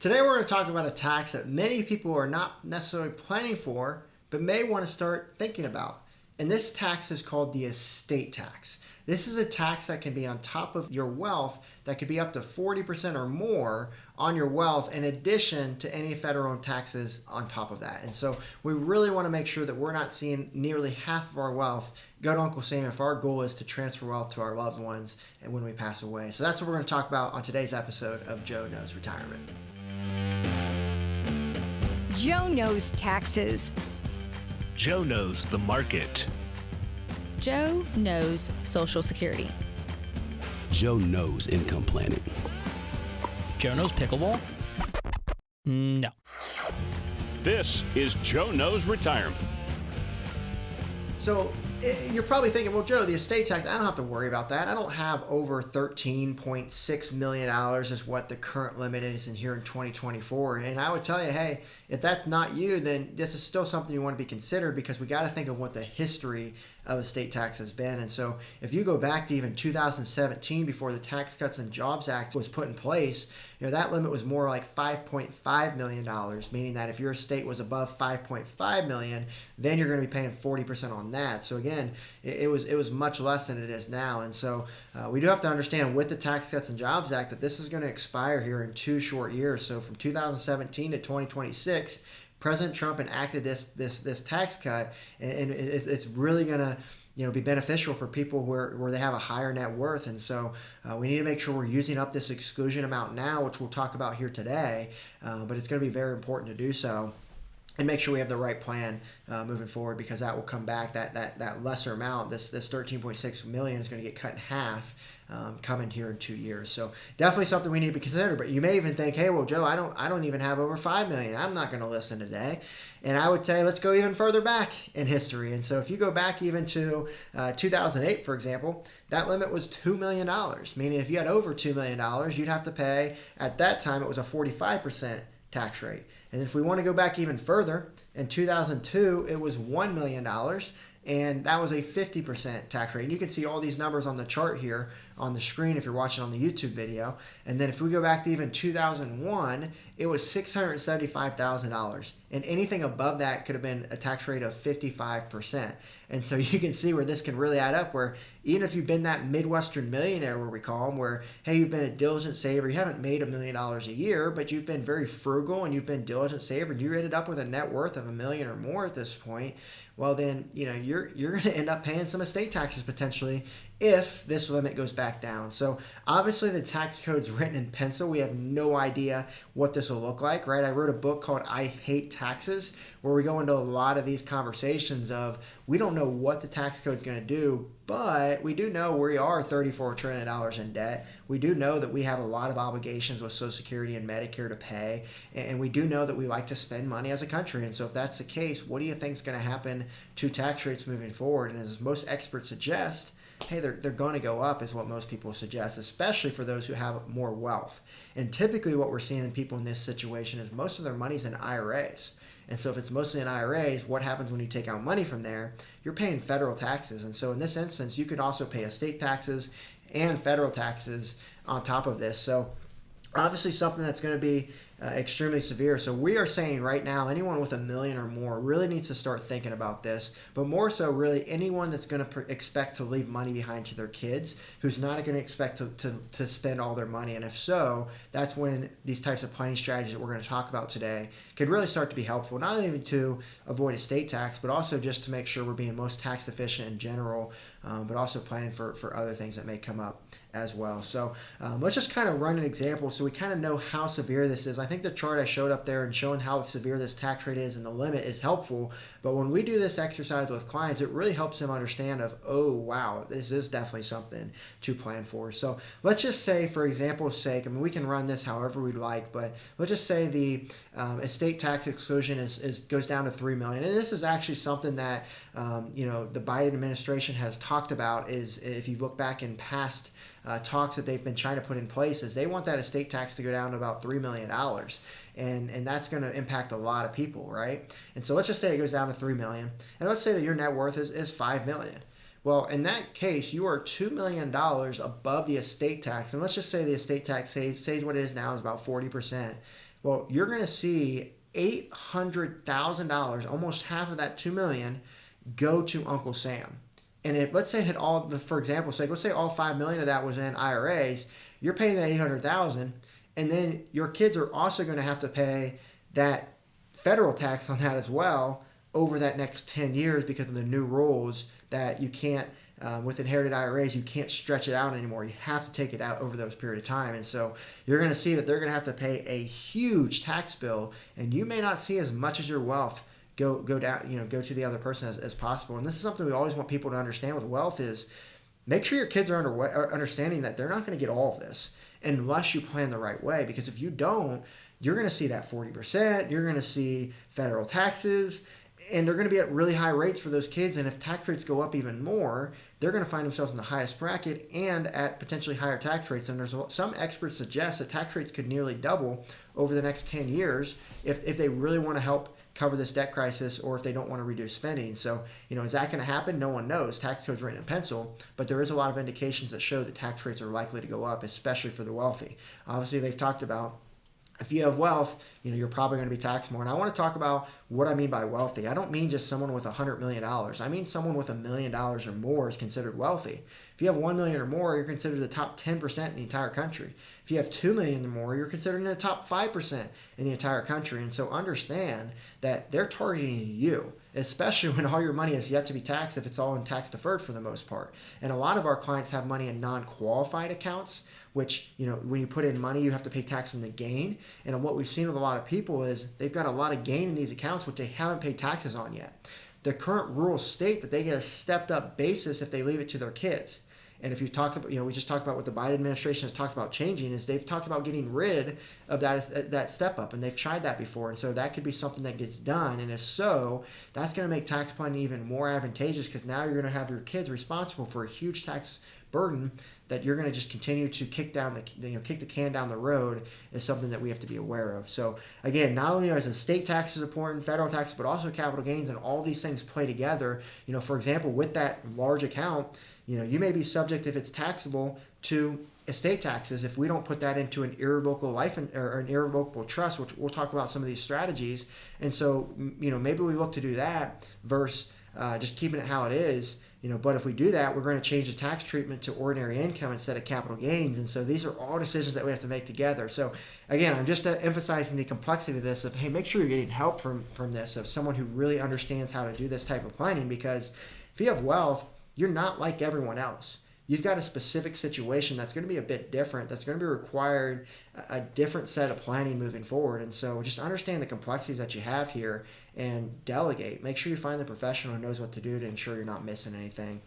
Today we're going to talk about a tax that many people are not necessarily planning for, but may want to start thinking about. And this tax is called the estate tax. This is a tax that can be on top of your wealth that could be up to 40% or more on your wealth in addition to any federal taxes on top of that. And so we really want to make sure that we're not seeing nearly half of our wealth go to Uncle Sam if our goal is to transfer wealth to our loved ones and when we pass away. So that's what we're going to talk about on today's episode of Joe Knows Retirement. Joe knows taxes. Joe knows the market. Joe knows Social Security. Joe knows income planning. Joe knows pickleball? No. This is Joe Knows Retirement. So you're probably thinking, well, Joe, the estate tax, I don't have to worry about that. I don't have over $13.6 million is what the current limit is in here in 2024. And I would tell you, hey, if that's not you, then this is still something you want to be considered because we got to think of what the history of estate tax has been. And so if you go back to even 2017 before the Tax Cuts and Jobs Act was put in place, that limit was more like $5.5 million, meaning that if your estate was above $5.5 million, then you're going to be paying 40% on that. So again, it was much less than it is now. And so we do have to understand with the Tax Cuts and Jobs Act that this is going to expire here in 2 short years. So from 2017 to 2026, President Trump enacted this tax cut, and it's really going to be beneficial for people where they have a higher net worth. And so we need to make sure we're using up this exclusion amount now, which we'll talk about here today, but it's going to be very important to do so. And make sure we have the right plan moving forward, because that will come back. That lesser amount, this 13.6 million, is going to get cut in half coming here in 2 years. So definitely something we need to consider. But you may even think, hey, well, Joe, I don't even have over 5 million. I'm not going to listen today. And I would say let's go even further back in history. And so if you go back even to 2008, for example, that limit was $2 million. Meaning if you had over $2 million, you'd have to pay, at that time, it was a 45% tax rate. And if we want to go back even further, in 2002, it was $1 million, and that was a 50% tax rate. And you can see all these numbers on the chart here on the screen if you're watching on the YouTube video. And then if we go back to even 2001, it was $675,000. And anything above that could have been a tax rate of 55%. And so you can see where this can really add up, where even if you've been that Midwestern millionaire, where we call them, where, hey, you've been a diligent saver, you haven't made $1 million a year, but you've been very frugal and you've been diligent saver, and you ended up with a net worth of $1 million or more at this point, well then, you're going to end up paying some estate taxes potentially if this limit goes back down. So obviously the tax code's written in pencil. We have no idea what this will look like, right? I wrote a book called I Hate Taxes, where we go into a lot of these conversations of, we don't know what the tax code's going to do, but we do know we are $34 trillion in debt. We do know that we have a lot of obligations with Social Security and Medicare to pay. And we do know that we like to spend money as a country. And so if that's the case, what do you think is going to happen to tax rates moving forward? And as most experts suggest, hey, they're going to go up, is what most people suggest, especially for those who have more wealth. And typically what we're seeing in people in this situation is most of their money's in IRAs. And so if it's mostly in IRAs, what happens when you take out money from there? You're paying federal taxes. And so in this instance, you could also pay estate taxes and federal taxes on top of this. So obviously something that's going to be extremely severe. So we are saying right now, anyone with $1 million or more really needs to start thinking about this, but more so really anyone that's going to expect to leave money behind to their kids, who's not going to expect to spend all their money. And if so, that's when these types of planning strategies that we're going to talk about today could really start to be helpful, not only to avoid estate tax, but also just to make sure we're being most tax efficient in general, but also planning for other things that may come up as well. So let's just kind of run an example so we kind of know how severe this is. I think the chart I showed up there and showing how severe this tax rate is and the limit is helpful, but when we do this exercise with clients, it really helps them understand of, oh wow, this is definitely something to plan for. So let's just say, for example's sake, I mean, we can run this however we'd like, but let's just say the estate tax exclusion goes down to $3 million. And this is actually something that the Biden administration has talked about. Is if you look back in past talks that they've been trying to put in place, is they want that estate tax to go down to about $3 million. And that's going to impact a lot of people, right? And so let's just say it goes down to $3 million. And let's say that your net worth is $5 million. Well, in that case, you are $2 million above the estate tax. And let's just say the estate tax stays what it is now, is about 40%. Well, you're going to see $800,000, almost half of that $2 million, go to Uncle Sam. And if, let's say, it had all, for example's sake, let's say all $5 million of that was in IRAs, you're paying that $800,000, and then your kids are also going to have to pay that federal tax on that as well over that next 10 years because of the new rules that you can't, with inherited IRAs, you can't stretch it out anymore. You have to take it out over those period of time. And so you're going to see that they're going to have to pay a huge tax bill, and you may not see as much as your wealth go down, go to the other person as possible. And this is something we always want people to understand with wealth is make sure your kids are understanding that they're not going to get all of this unless you plan the right way. Because if you don't, you're going to see that 40%, you're going to see federal taxes, and they're going to be at really high rates for those kids. And if tax rates go up even more, they're going to find themselves in the highest bracket and at potentially higher tax rates. And there's some experts suggest that tax rates could nearly double over the next 10 years if they really want to help cover this debt crisis or if they don't want to reduce spending. So, is that going to happen? No one knows. Tax code's written in pencil, but there is a lot of indications that show that tax rates are likely to go up, especially for the wealthy. Obviously, they've talked about if you have wealth, you're probably going to be taxed more. And I want to talk about what I mean by wealthy. I don't mean just someone with $100 million. I mean someone with $1 million or more is considered wealthy. If you have $1 million or more, you're considered the top 10% in the entire country. If you have $2 million or more, you're considered in the top 5% in the entire country. And so understand that they're targeting you, especially when all your money is yet to be taxed if it's all in tax deferred for the most part. And a lot of our clients have money in non-qualified accounts, which, when you put in money, you have to pay tax on the gain. And what we've seen with a lot of people is they've got a lot of gain in these accounts, which they haven't paid taxes on yet. The current rules state that they get a stepped up basis if they leave it to their kids. And if you talked about, we just talked about what the Biden administration has talked about changing is they've talked about getting rid of that step up, and they've tried that before. And so that could be something that gets done. And if so, that's going to make tax planning even more advantageous because now you're going to have your kids responsible for a huge tax burden that you're going to just continue to kick the can down the road is something that we have to be aware of. So again, not only is estate taxes important, federal taxes, but also capital gains, and all these things play together. For example, with that large account, you may be subject, if it's taxable, to estate taxes if we don't put that into an irrevocable or an irrevocable trust, which we'll talk about some of these strategies. And so, maybe we look to do that versus just keeping it how it is. But if we do that, we're going to change the tax treatment to ordinary income instead of capital gains. And so these are all decisions that we have to make together. So again, I'm just emphasizing the complexity of this hey, make sure you're getting help from this, of someone who really understands how to do this type of planning, because if you have wealth, you're not like everyone else. You've got a specific situation that's going to be a bit different, that's going to be required a different set of planning moving forward. And so just understand the complexities that you have here and delegate. Make sure you find the professional who knows what to do to ensure you're not missing anything,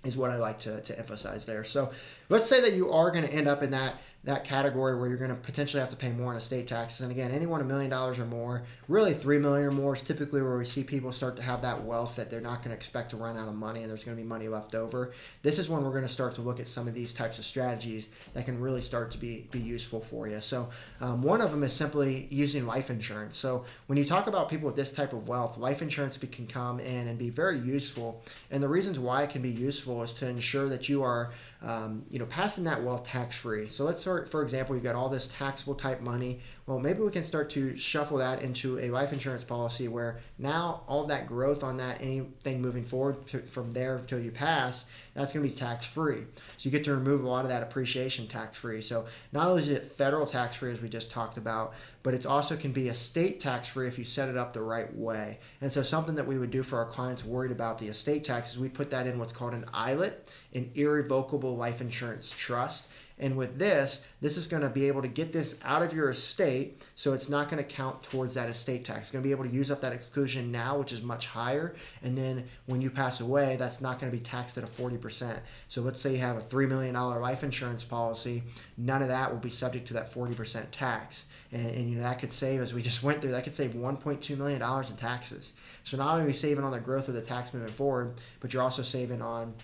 is what I like to emphasize there. So let's say that you are going to end up in that category where you're going to potentially have to pay more on estate taxes. And again, anyone $1 million or more, really $3 million or more is typically where we see people start to have that wealth that they're not going to expect to run out of money and there's going to be money left over. This is when we're going to start to look at some of these types of strategies that can really start to be useful for you. So one of them is simply using life insurance. So when you talk about people with this type of wealth, life insurance can come in and be very useful. And the reasons why it can be useful is to ensure that you are passing that wealth tax-free. So let's start, for example, you've got all this taxable type money. Well, maybe we can start to shuffle that into a life insurance policy where now all that growth on that, anything moving forward from there until you pass, that's going to be tax-free. So you get to remove a lot of that appreciation tax-free. So not only is it federal tax-free, as we just talked about, but it also can be estate tax-free if you set it up the right way. And so something that we would do for our clients worried about the estate taxes, we put that in what's called an ILIT, an irrevocable life insurance trust. And with this is going to be able to get this out of your estate, so it's not going to count towards that estate tax. It's going to be able to use up that exclusion now, which is much higher, and then when you pass away, that's not going to be taxed at a 40%. So let's say you have a $3 million life insurance policy, none of that will be subject to that 40% tax. And that could save, as we just went through, that could save $1.2 million in taxes. So not only are you saving on the growth of the tax moving forward, but you're also saving on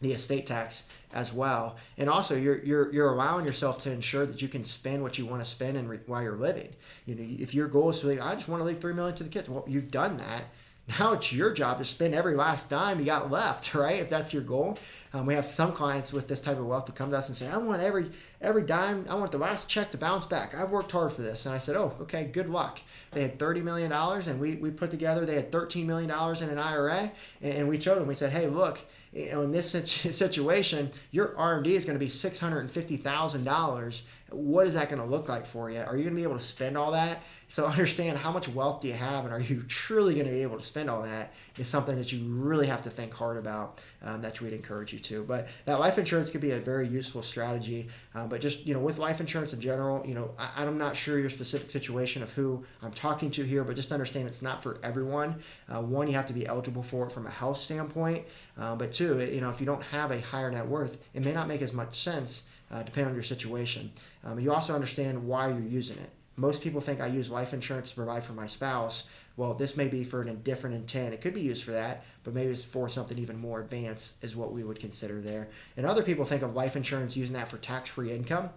the estate tax as well. And also you're allowing yourself to ensure that you can spend what you want to spend while you're living. If your goal is to leave, I just want to leave $3 million to the kids. Well, you've done that. Now it's your job to spend every last dime you got left, right? If that's your goal. We have some clients with this type of wealth that come to us and say, I want every dime, I want the last check to bounce back. I've worked hard for this. And I said, oh, okay, good luck. They had $30 million and we put together, they had $13 million in an IRA. And we showed them, we said, hey, look, in this situation, your RMD is going to be $650,000. What is that going to look like for you? Are you going to be able to spend all that? So understand, how much wealth do you have, and are you truly going to be able to spend all that is something that you really have to think hard about, that we'd encourage you to. But that life insurance could be a very useful strategy. But just, with life insurance in general, I'm not sure your specific situation of who I'm talking to here, but just understand it's not for everyone. One, you have to be eligible for it from a health standpoint. But two, if you don't have a higher net worth, it may not make as much sense depending on your situation. You also understand why you're using it. Most people think I use life insurance to provide for my spouse. Well, this may be for a different intent. It could be used for that, but maybe it's for something even more advanced is what we would consider there. And other people think of life insurance using that for tax-free income.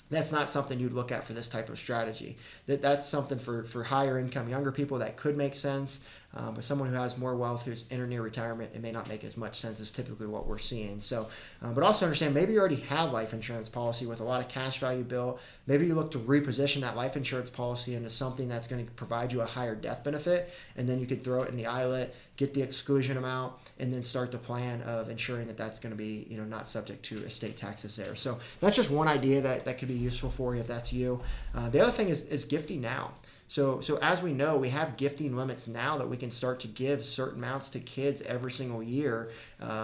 That's not something you'd look at for this type of strategy. That's something for higher income, younger people that could make sense. But someone who has more wealth, who's in or near retirement, it may not make as much sense as typically what we're seeing. So, but also understand, maybe you already have life insurance policy with a lot of cash value built. Maybe you look to reposition that life insurance policy into something that's going to provide you a higher death benefit, and then you could throw it in the ILET, get the exclusion amount, and then start the plan of ensuring that that's going to be, not subject to estate taxes there. So that's just one idea that could be useful for you if that's you. The other thing is gifting now. So as we know, we have gifting limits now that we can start to give certain amounts to kids every single year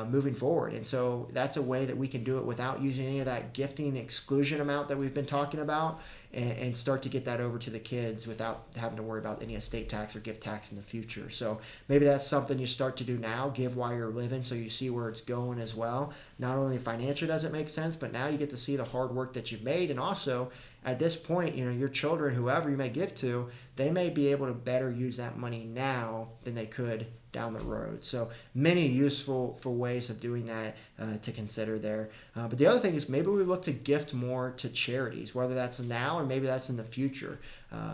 moving forward. And so that's a way that we can do it without using any of that gifting exclusion amount that we've been talking about, and start to get that over to the kids without having to worry about any estate tax or gift tax in the future. So maybe that's something you start to do now, give while you're living, so you see where it's going as well. Not only financially does it make sense, but now you get to see the hard work that you've made, and also at this point, your children, whoever you may give to, they may be able to better use that money now than they could down the road. So many useful ways of doing that to consider there. But the other thing is, maybe we look to gift more to charities, whether that's now or maybe that's in the future.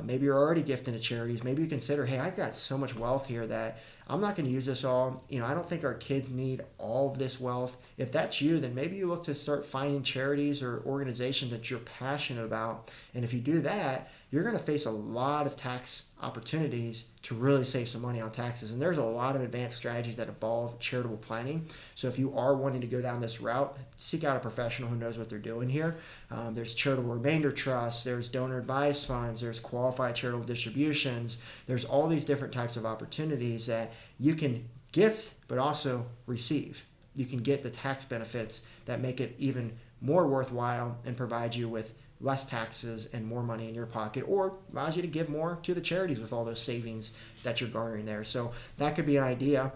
Maybe you're already gifting to charities. Maybe you consider, hey, I've got so much wealth here that I'm not going to use this all. I don't think our kids need all of this wealth. If that's you, then maybe you look to start finding charities or organizations that you're passionate about. And if you do that, you're going to face a lot of tax opportunities to really save some money on taxes. And there's a lot of advanced strategies that involve charitable planning. So if you are wanting to go down this route, seek out a professional who knows what they're doing here. There's charitable remainder trusts, there's donor advised funds, there's qualified charitable distributions. There's all these different types of opportunities that you can gift but also receive. You can get the tax benefits that make it even more worthwhile and provide you with less taxes and more money in your pocket, or allows you to give more to the charities with all those savings that you're garnering there. So that could be an idea.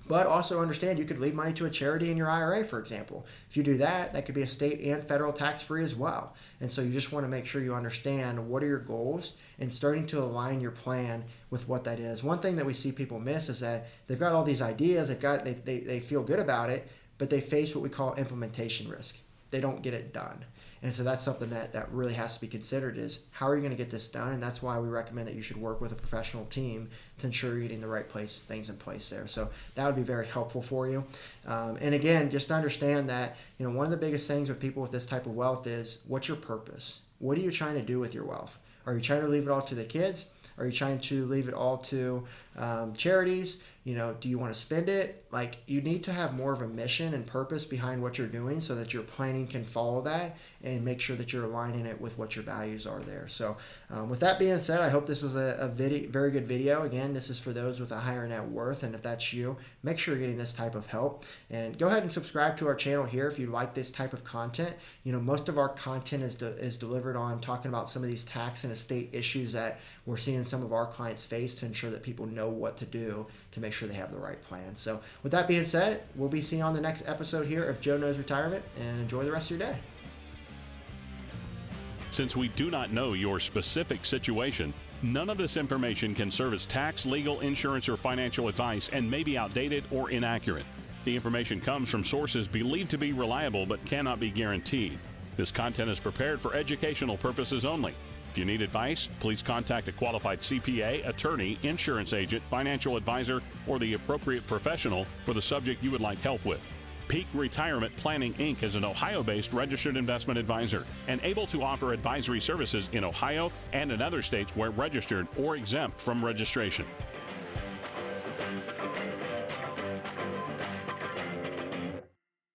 But also understand, you could leave money to a charity in your IRA, for example. If you do that, that could be a state and federal tax-free as well. And so you just want to make sure you understand what are your goals and starting to align your plan with what that is. One thing that we see people miss is that they've got all these ideas, they feel good about it, but they face what we call implementation risk. They don't get it done. And so that's something that really has to be considered, is how are you going to get this done? And that's why we recommend that you should work with a professional team to ensure you're getting the right things in place there. So that would be very helpful for you. And again, just understand that, one of the biggest things with people with this type of wealth is, what's your purpose? What are you trying to do with your wealth? Are you trying to leave it all to the kids? Are you trying to leave it all to charities? Do you want to spend it? You need to have more of a mission and purpose behind what you're doing so that your planning can follow that and make sure that you're aligning it with what your values are there. So with that being said, I hope this was a very good video. Again, this is for those with a higher net worth, and if that's you, make sure you're getting this type of help. And go ahead and subscribe to our channel here if you like this type of content. Most of our content is delivered on talking about some of these tax and estate issues that we're seeing some of our clients face, to ensure that people know what to do to make sure they have the right plan. So with that being said, we'll be seeing you on the next episode here of Joe Knows Retirement, and enjoy the rest of your day. Since we do not know your specific situation, none of this information can serve as tax, legal, insurance, or financial advice, and may be outdated or inaccurate. The information comes from sources believed to be reliable but cannot be guaranteed. This content is prepared for educational purposes only. If If you need advice, please contact a qualified CPA, attorney, insurance agent, financial advisor, or the appropriate professional for the subject you would like help with. Peak Retirement Planning, Inc. is an Ohio-based registered investment advisor and able to offer advisory services in Ohio and in other states where registered or exempt from registration.